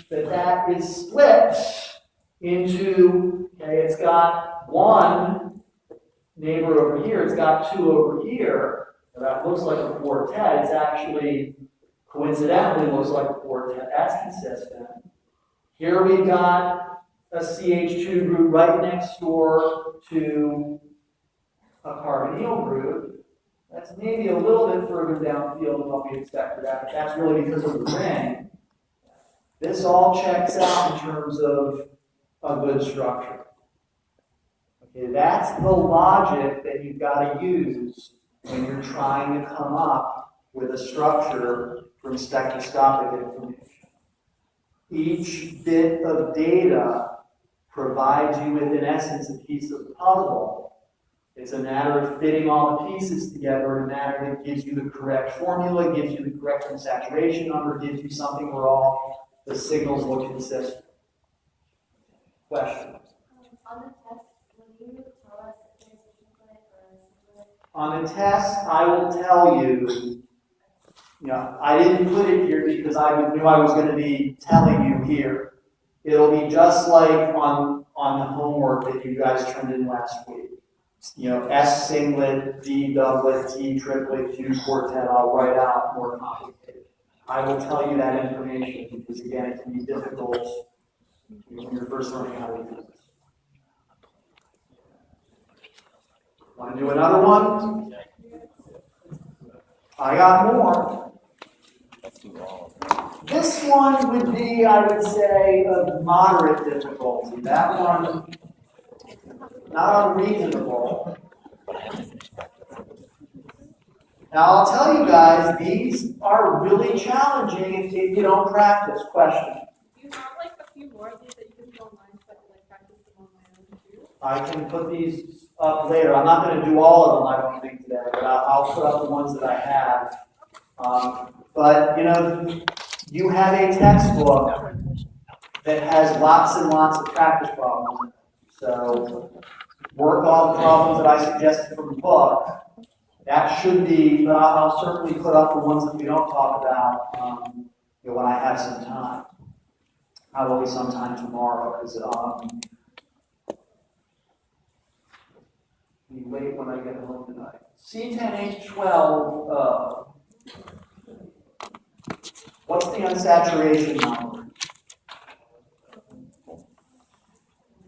that is split into, okay, it's got one neighbor over here, it's got two over here. That looks like a quartet. It's actually, coincidentally, looks like a quartet. That's consistent. Here we've got a CH2 group right next door to a carbonyl group. That's maybe a little bit further downfield than what we expected. That's really because of the ring. This all checks out in terms of a good structure. Okay, that's the logic that you've got to use when you're trying to come up with a structure from spectroscopic information. Each bit of data provides you with, in essence, a piece of the puzzle. It's a matter of fitting all the pieces together in a manner that gives you the correct formula, gives you the correct saturation number, gives you something where all the signals look consistent. Question? On the test, will you tell us if there's a triplet or a singlet? On the test, I will tell you, I didn't put it here because I knew I was going to be telling you here. It'll be just like on the homework that you guys turned in last week. S singlet, D doublet, T triplet, Q quartet, I'll write out more complicated. I will tell you that information because, again, it can be difficult when you're first learning how to do this. Want to do another one? I got more. This one would be, I would say, of moderate difficulty. That one, not unreasonable. Now, I'll tell you guys, these are really challenging if you don't practice. Question? Do you have like a few more of these that you can do online so I can like practice them on my own too? I can put these up later. I'm not going to do all of them, I don't think, today, but I'll put up the ones that I have. But, you have a textbook that has lots and lots of practice problems. So, work on the problems that I suggested from the book. That should be, but I'll certainly put up the ones that we don't talk about when I have some time. Probably sometime tomorrow, because be late when I get home tonight. C10H12, what's the unsaturation number?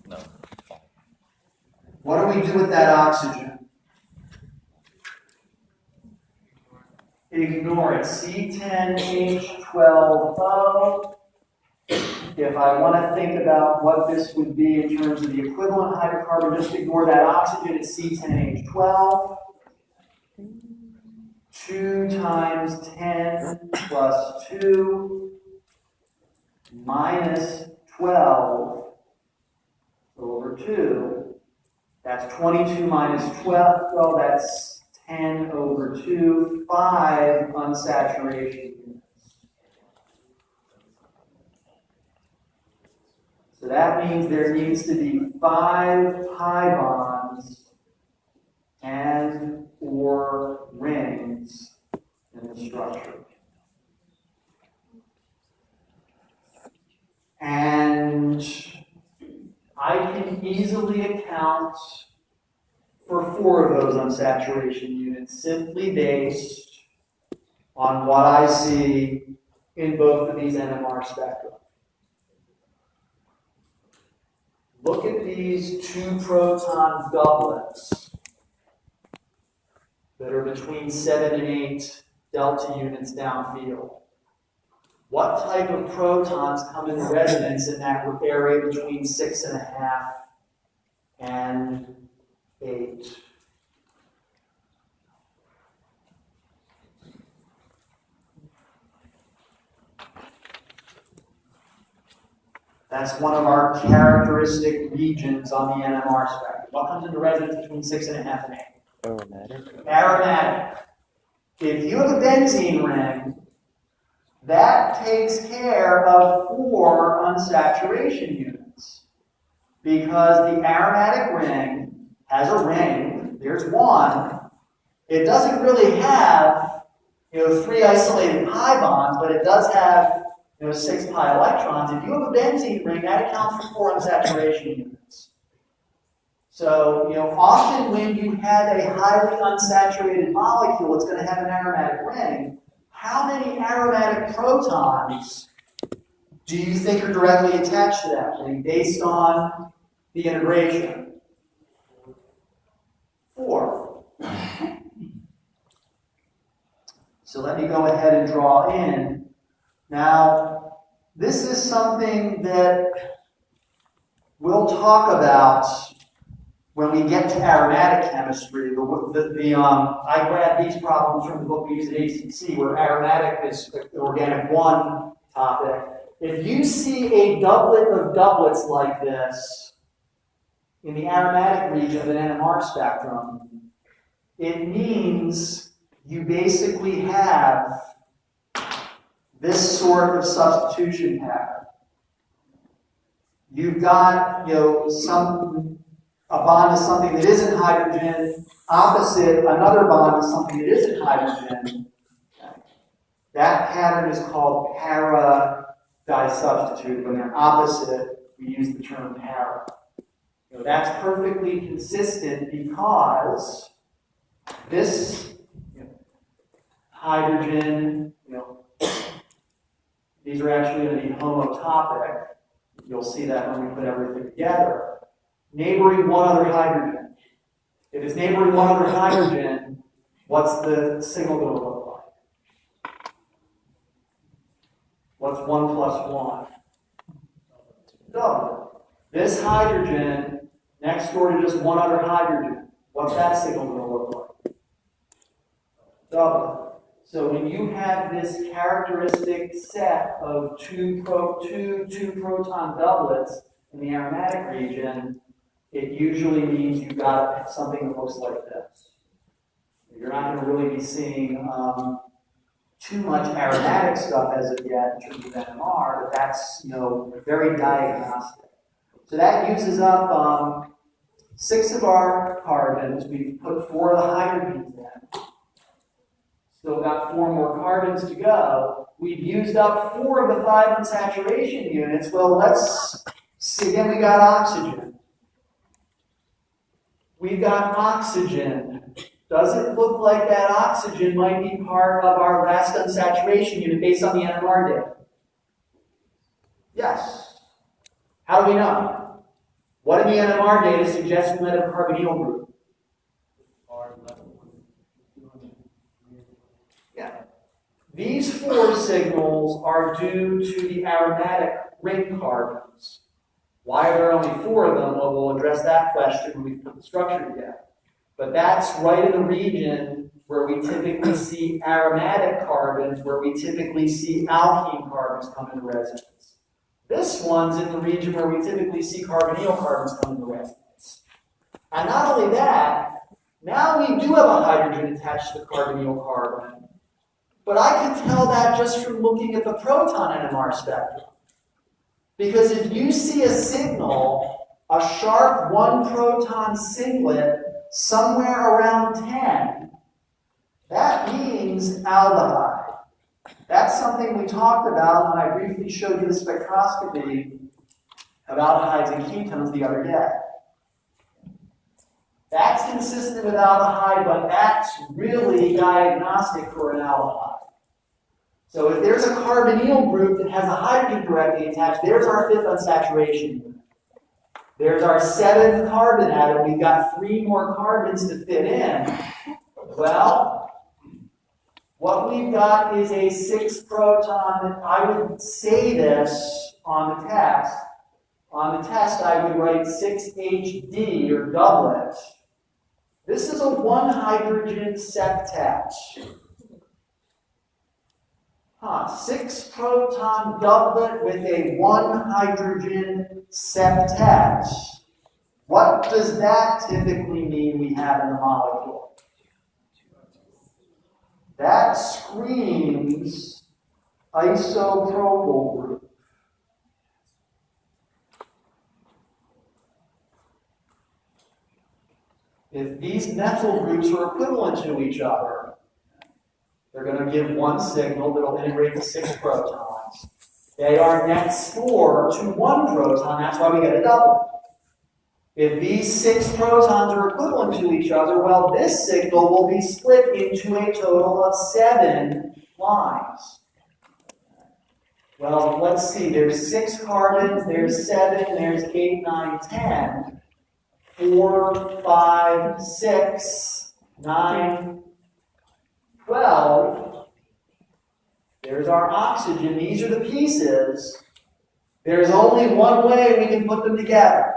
No. What do we do with that oxygen? Ignore it. C10H12O. If I want to think about what this would be in terms of the equivalent hydrocarbon, just ignore that oxygen. It's C10H12. 2 times 10 plus 2 minus 12 over 2. That's 22 minus 12. Well, that's 10 over 2. 5 unsaturation units. So that means there needs to be 5 pi bonds and or rings in the structure. And I can easily account for 4 of those unsaturation units simply based on what I see in both of these NMR spectra. Look at these 2 proton doublets that are between 7 and 8 delta units downfield. What type of protons come into resonance in that area between 6.5 and 8? That's one of our characteristic regions on the NMR spectrum. What comes into resonance between 6.5 and 8? Aromatic. Aromatic. If you have a benzene ring, that takes care of 4 unsaturation units. Because the aromatic ring has a ring, there's 1. It doesn't really have 3 isolated pi bonds, but it does have 6 pi electrons. If you have a benzene ring, that accounts for 4 unsaturation units. So, often when you have a highly unsaturated molecule, it's going to have an aromatic ring. How many aromatic protons do you think are directly attached to that ring based on the integration? 4. So let me go ahead and draw in. Now, this is something that we'll talk about when we get to aromatic chemistry. I grabbed these problems from the book we use at ACC, where aromatic is the organic 1 topic. If you see a doublet of doublets like this in the aromatic region of an NMR spectrum, it means you basically have this sort of substitution pattern. You've got, a bond to something that isn't hydrogen, opposite another bond to something that isn't hydrogen. That pattern is called para-disubstituted. When they're opposite, we use the term para. That's perfectly consistent because this hydrogen, these are actually going to be homotopic. You'll see that when we put everything together. Neighboring one other hydrogen. If it's neighboring one other hydrogen, what's the signal going to look like? What's 1 plus 1? Double. This hydrogen next door to just one other hydrogen, what's that signal going to look like? Double. So when you have this characteristic set of two proton doublets in the aromatic region, it usually means you've got something that looks like this. You're not going to really be seeing too much aromatic stuff as of yet in terms of NMR, but that's very diagnostic. So that uses up 6 of our carbons. We've put 4 of the hydrogens in. Still got 4 more carbons to go. We've used up 4 of the 5 unsaturation units. Well, let's see. Again, we got oxygen. We've got oxygen. Does it look like that oxygen might be part of our last unsaturation unit based on the NMR data? Yes. How do we know? What in the NMR data suggests we might have a carbonyl group? Yeah. These 4 signals are due to the aromatic ring carbons. Why are there only 4 of them? Well, we'll address that question when we put the structure together. But that's right in the region where we typically see aromatic carbons, where we typically see alkene carbons come into resonance. This one's in the region where we typically see carbonyl carbons come into resonance. And not only that, now we do have a hydrogen attached to the carbonyl carbon. But I can tell that just from looking at the proton NMR spectrum. Because if you see a signal, a sharp 1 proton singlet somewhere around 10, that means aldehyde. That's something we talked about when I briefly showed you the spectroscopy of aldehydes and ketones the other day. That's consistent with aldehyde, but that's really diagnostic for an aldehyde. So if there's a carbonyl group that has a hydrogen directly attached, there's our 5th unsaturation unit. There's our 7th carbon atom. We've got 3 more carbons to fit in. Well, what we've got is a 6 proton. I would say this on the test. On the test, I would write 6HD or doublet. This is a 1 hydrogen septet. 6 proton doublet with a 1 hydrogen septet. What does that typically mean we have in the molecule? That screams isopropyl group. If these methyl groups are equivalent to each other, they're going to give 1 signal that will integrate the 6 protons. They are next door to one proton, that's why we get a double. If these 6 protons are equivalent to each other, well, this signal will be split into a total of 7 lines. Well, let's see, there's 6 carbons, there's 7, there's 8, 9, 10. 4, 5, 6, 9, 12. There's our oxygen. These are the pieces. There's only one way we can put them together.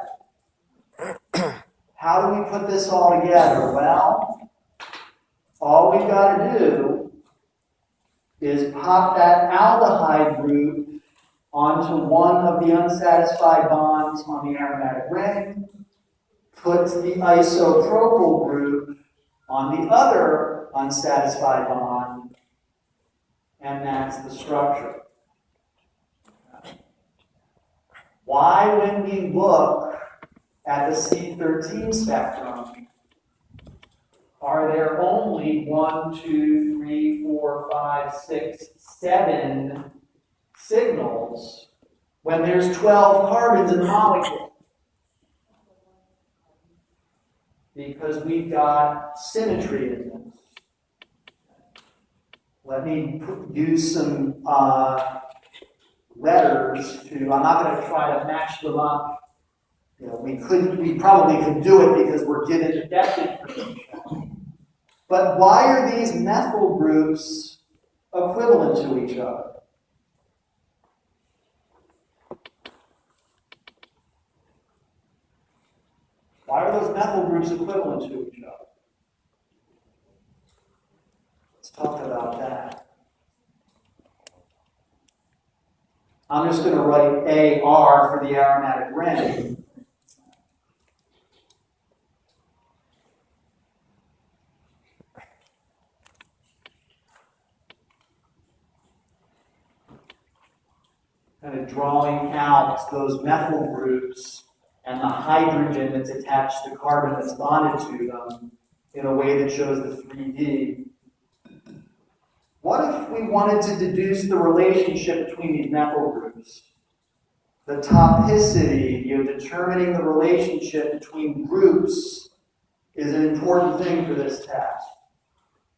How do we put this all together? Well, all we've got to do is pop that aldehyde group onto one of the unsatisfied bonds on the aromatic ring, put the isopropyl group on the other unsatisfied bond, and that's the structure. Why, when we look at the C13 spectrum, are there only 1, 2, 3, 4, 5, 6, 7 signals when there's 12 carbons in the molecule? Because we've got symmetry in this. Let me use some letters to, I'm not going to try to match them up. You know, we probably could do it because we're given the depth information. But why are these methyl groups equivalent to each other? Why are those methyl groups equivalent to each other? Let's talk about that. I'm just going to write AR for the aromatic ring. Kind of drawing out those methyl groups and the hydrogen that's attached to the carbon that's bonded to them in a way that shows the 3D. What if we wanted to deduce the relationship between these methyl groups? The topicity, determining the relationship between groups is an important thing for this test.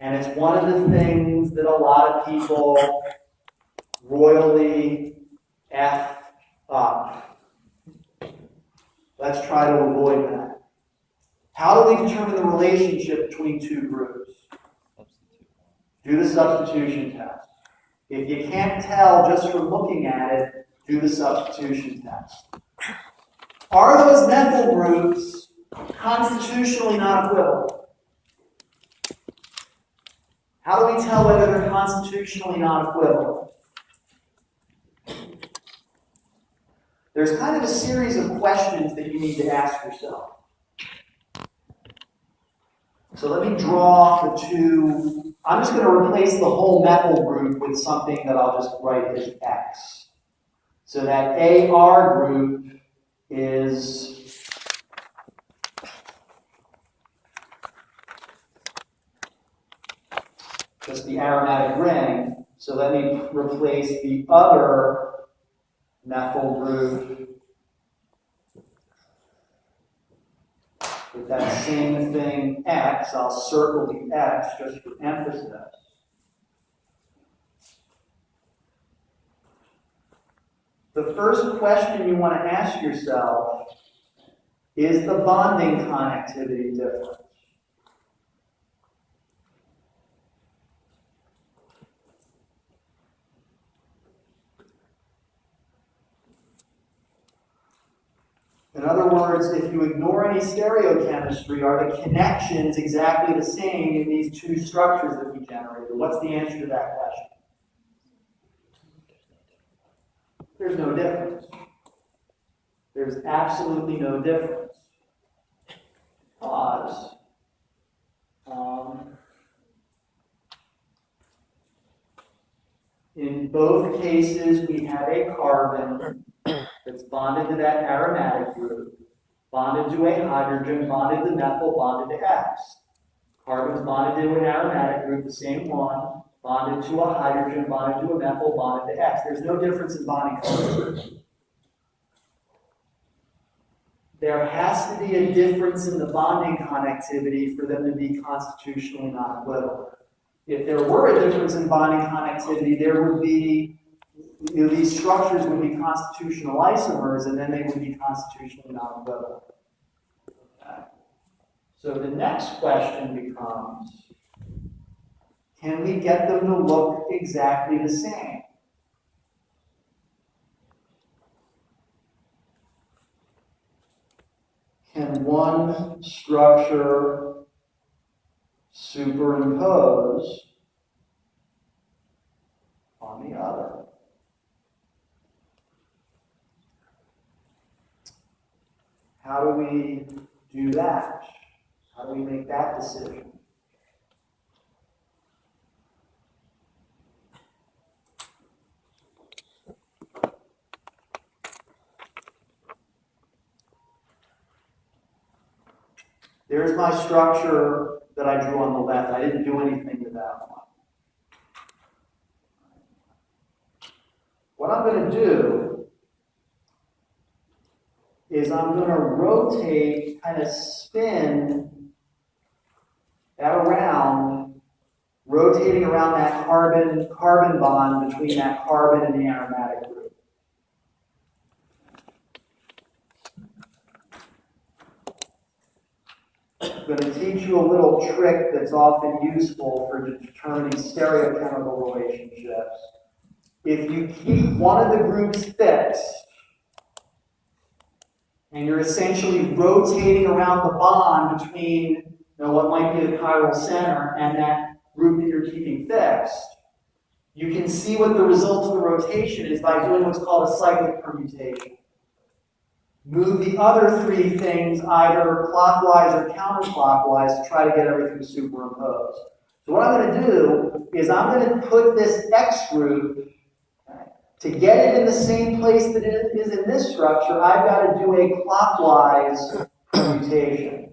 And it's one of the things that a lot of people royally F up. Let's try to avoid that. How do we determine the relationship between 2 groups? Do the substitution test. If you can't tell just from looking at it, do the substitution test. Are those methyl groups constitutionally not equivalent? How do we tell whether they're constitutionally not equivalent? There's kind of a series of questions that you need to ask yourself. So let me draw the 2. I'm just going to replace the whole methyl group with something that I'll just write as X. So that AR group is just the aromatic ring. So let me replace the other methyl group with that same thing, X. I'll circle the X just for emphasis. The first question you want to ask yourself is the bonding connectivity difference. In other words, if you ignore any stereochemistry, are the connections exactly the same in these 2 structures that we generated? What's the answer to that question? There's no difference. There's absolutely no difference. Because in both cases, we have a carbon that's bonded to that aromatic group, bonded to a hydrogen, bonded to methyl, bonded to X. Carbon's bonded to an aromatic group, the same one, bonded to a hydrogen, bonded to a methyl, bonded to X. There's no difference in bonding connectivity. There has to be a difference in the bonding connectivity for them to be constitutionally non-equivalent. If there were a difference in bonding connectivity, there would be, these structures would be constitutional isomers, and then they would be constitutionally non-equivalent. Okay. So the next question becomes, can we get them to look exactly the same? Can one structure superimpose on the other? How do we do that? How do we make that decision? There's my structure that I drew on the left. I didn't do anything to that one. What I'm going to do is I'm going to rotate, kind of spin that around, rotating around that carbon bond between that carbon and the aromatic group. I'm going to teach you a little trick that's often useful for determining stereochemical relationships. If you keep one of the groups fixed, and you're essentially rotating around the bond between what might be the chiral center and that group that you're keeping fixed, you can see what the result of the rotation is by doing what's called a cyclic permutation. Move the other three things either clockwise or counterclockwise to try to get everything superimposed. So what I'm going to do is I'm going to put this X group, to get it in the same place that it is in this structure, I've got to do a clockwise permutation.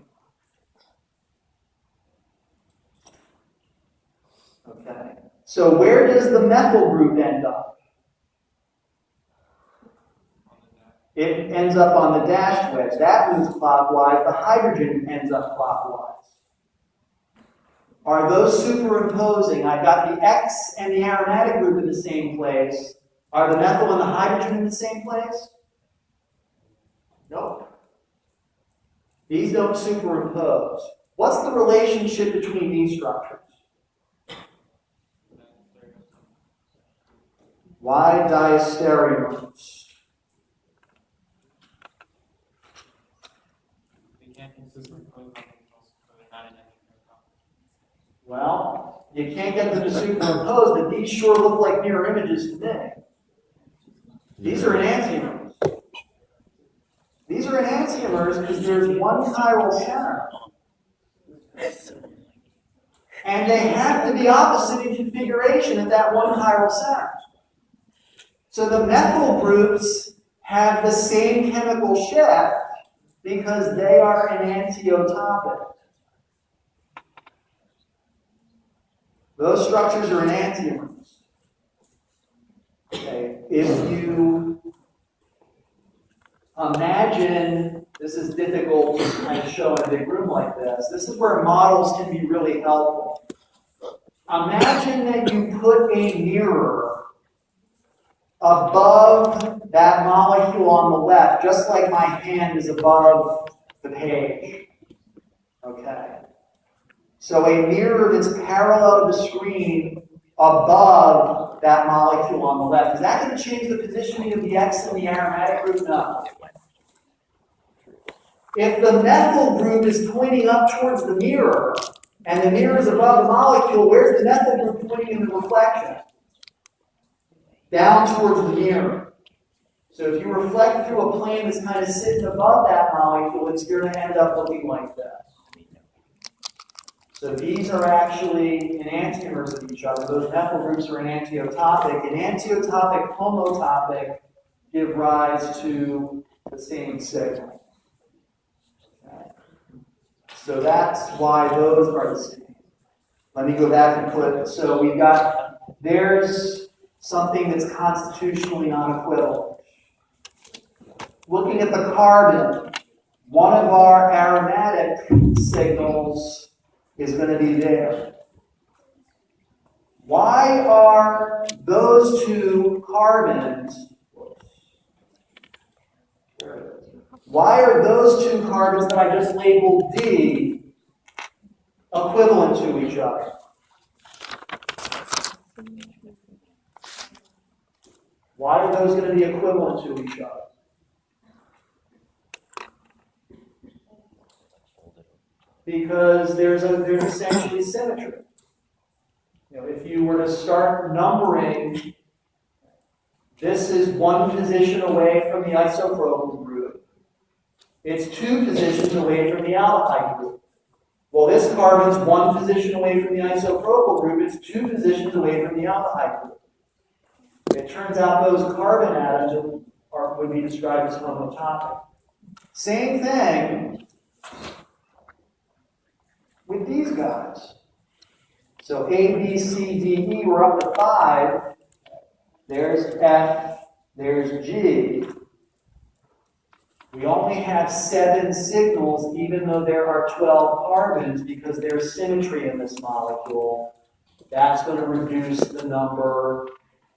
Okay. So where does the methyl group end up? It ends up on the dashed wedge. That moves clockwise. The hydrogen ends up clockwise. Are those superimposing? I've got the X and the aromatic group in the same place. Are the methyl and the hydrogen in the same place? Nope. These don't superimpose. What's the relationship between these structures? Y diastereomers. Well, you can't get them to superimpose, but these sure look like mirror images to me. These are enantiomers. These are enantiomers because there's one chiral center. And they have to be opposite in configuration at that one chiral center. So the methyl groups have the same chemical shift because they are enantiotopic. Those structures are enantiomers. Okay, if you imagine, this is difficult to kind of show in a big room like this. This is where models can be really helpful. Imagine that you put a mirror above that molecule on the left, just like my hand is above the page. Okay. So a mirror that's parallel to the screen above that molecule on the left. Is that going to change the positioning of the X in the aromatic group? No. If the methyl group is pointing up towards the mirror, and the mirror is above the molecule, where's the methyl group pointing in the reflection? Down towards the mirror. So if you reflect through a plane that's kind of sitting above that molecule, it's going to end up looking like this. So these are actually enantiomers of each other. Those methyl groups are enantiotopic. Enantiotopic, homotopic give rise to the same signal. Okay. So that's why those are the same. Let me go back and put, so we've got there's something that's constitutionally non-equivalent. Looking at the carbon, one of our aromatic signals is going to be there. Why are those two carbons, that I just labeled D equivalent to each other? Why are those going to be equivalent to each other? Because there's essentially symmetry. If you were to start numbering, this is one position away from the isopropyl group. It's two positions away from the aldehyde group. Well, this carbon's one position away from the isopropyl group. It's two positions away from the aldehyde group. It turns out those carbon atoms would be described as homotopic. Same thing with these guys. So A, B, C, D, E, we're up to 5. There's F, there's G. We only have 7 signals, even though there are 12 carbons, because there's symmetry in this molecule. That's going to reduce the number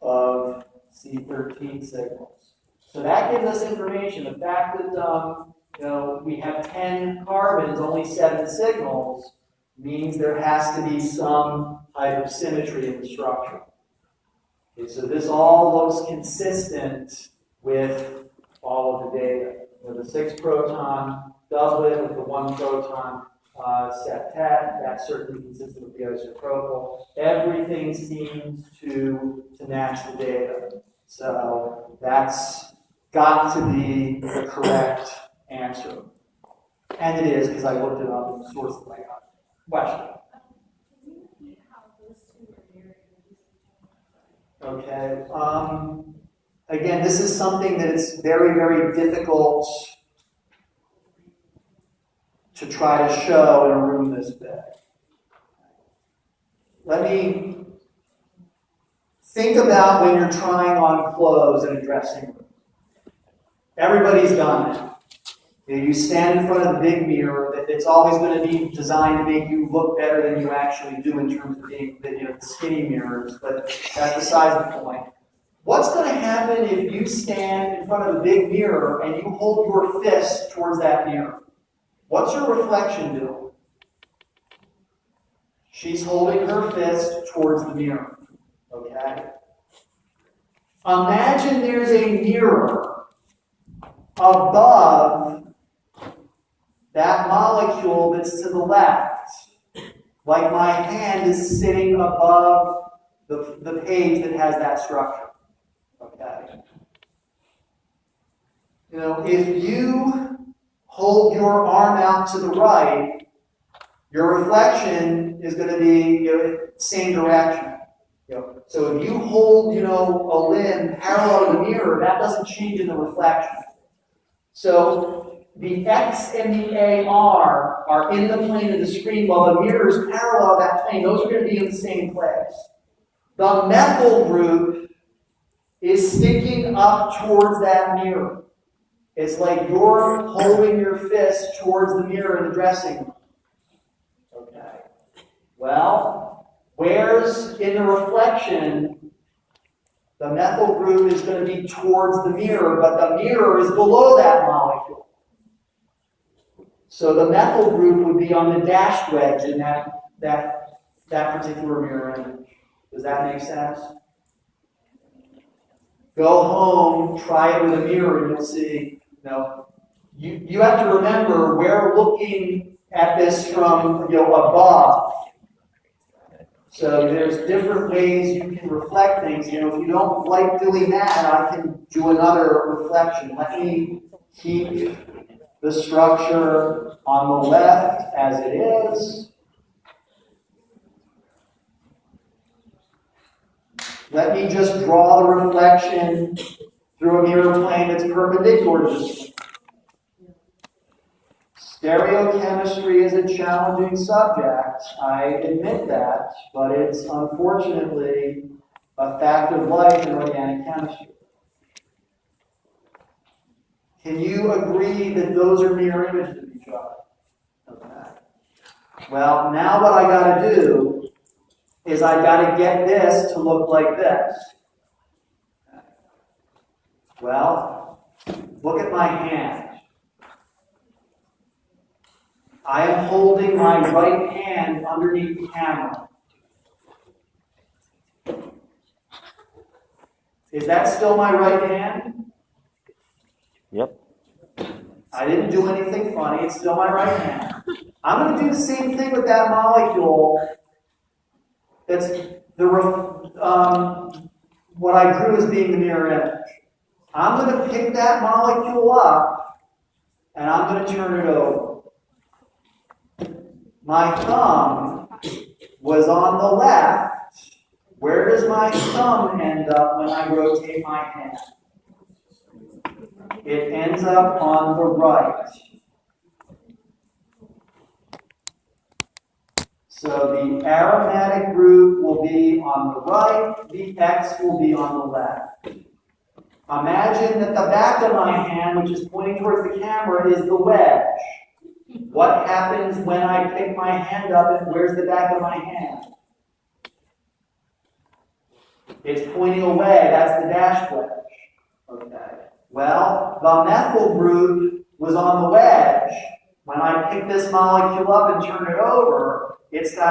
of C13 signals. So that gives us information. The fact that we have 10 carbons, only 7 signals, means there has to be some type of symmetry in the structure. Okay, so this all looks consistent with all of the data. The 6-proton doublet with the 1-proton septet, that's certainly consistent with the isopropyl. Everything seems to match the data. So that's got to be the correct answer. And it is, because I looked it up in the source that I got. Question? Can you repeat how those two are mirrored? Okay. Again, this is something that it's very, very difficult to try to show in a room this big. Let me think about when you're trying on clothes in a dressing room. Everybody's done it. You stand in front of the big mirror. It's always going to be designed to make you look better than you actually do in terms of being the skinny mirrors, but that's beside the point. What's going to happen if you stand in front of a big mirror and you hold your fist towards that mirror? What's your reflection doing? She's holding her fist towards the mirror. Okay? Imagine there's a mirror above that molecule that's to the left. Like my hand is sitting above the page that has that structure. Okay. If you hold your arm out to the right, your reflection is going to be same direction. So if you hold a limb parallel to the mirror, that doesn't change in the reflection. So the X and the AR are in the plane of the screen, while the mirror is parallel to that plane. Those are going to be in the same place. The methyl group is sticking up towards that mirror. It's like you're holding your fist towards the mirror in the dressing room. Okay. Well, where's in the reflection, the methyl group is going to be towards the mirror, but the mirror is below that molecule. So the methyl group would be on the dashed wedge in that particular mirror image. Does that make sense? Go home, try it with a mirror, and you'll see. You have to remember we're looking at this from above. So there's different ways you can reflect things. If you don't like doing that, I can do another reflection. Let me keep the structure on the left as it is. Let me just draw the reflection through a mirror plane that's perpendicular to this. Stereochemistry is a challenging subject. I admit that, but it's unfortunately A fact of life in organic chemistry. Can you agree that those are mirror images of each other? Okay. Well, now what I got to do is I got to get this to look like this. Okay. Well, look at my hand. I am holding my right hand underneath the camera. Is that still my right hand? Yep. I didn't do anything funny. It's still my right hand. I'm going to do the same thing with that molecule. That's what I drew as being the mirror image. I'm going to pick that molecule up and I'm going to turn it over. My thumb was on the left. Where does my thumb end up when I rotate my hand? It ends up on the right. So the aromatic group will be on the right, the X will be on the left. Imagine that the back of my hand, which is pointing towards the camera, is the wedge. What happens when I pick my hand up and where's the back of my hand? It's pointing away, that's the dash wedge. Okay. Well, the methyl group was on the wedge. When I pick this molecule up and turn it over, it's got